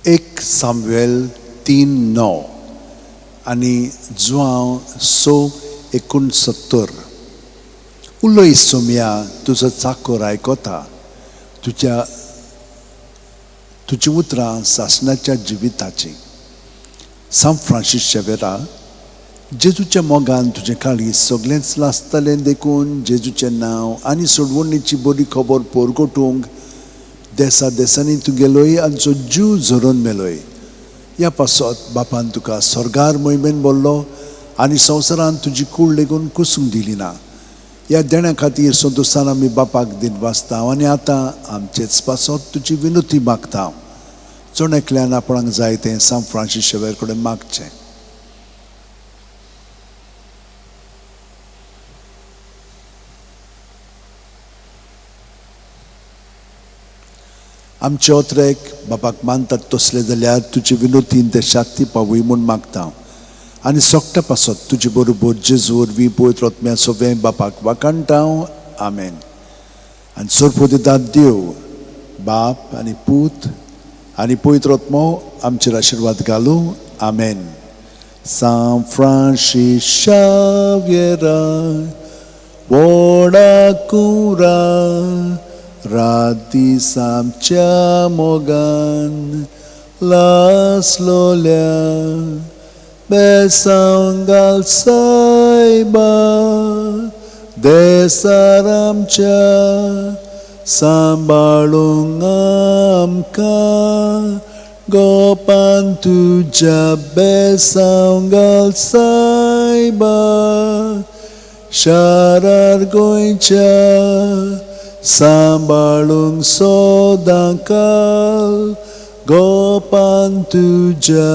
एक सामुएल 3:9 आणि जुआंव 6:69. उलोय सोमिया तुजो चाकोर आयकोता, तुजी उतरां सासणाच्या जिविताची. सांत फ्रांसीस शेवेरा, जेजूच्या मोगान तुजें काळी सगळेंच लासतलें देखून जेजूचें नांव आनी सोडवणीची बरी खबर पोरगोटूंक देसा देसांनी तुगेलोय आनी तुजो जीव झरोवन मेलोय. ह्या पासत बापान तुका स्वर्गार मोहिमेन बोल्लो आनी संवसारान तुजी कूड लेगून कुसूंक दिली ना. ह्या देण्या खातीर संतोशान आमी बापाक दिन वाचता आनी आतां आमचेच पासत तुजी विनोती मागता. चोण एकल्यान आपणाक जाय तें सांत फ्रांसीस शेवेर कडेन मागचें. आमचे ओत्रेक बापाक मानतात तसले जाल्यार तुजी विनोतीन ते शांती पावूय म्हूण मागता. आनी सोगटा पासत तुजे बरोबर जेजू वरवीं पवित्र आत्म्या सोबें बापाक वाकाणटा. आमेन. आनी सोरपो दितात देव बाप आनी पूत आनी पवित्र आत्मो आमचेर आशिर्वाद घालूं. आमेन. सांत फ्रांसीस शावेरा वोडाकुरा रातीस आमच्या मोगान लासलोल्या बेसांव घाल सायबा देसार आमच्या सांबाळूंक आमकां गोपान तुज्या बेसांव घाल सायबा शारार गोंयच्या सांबाळूंक सोदां काल गोपान तुज्या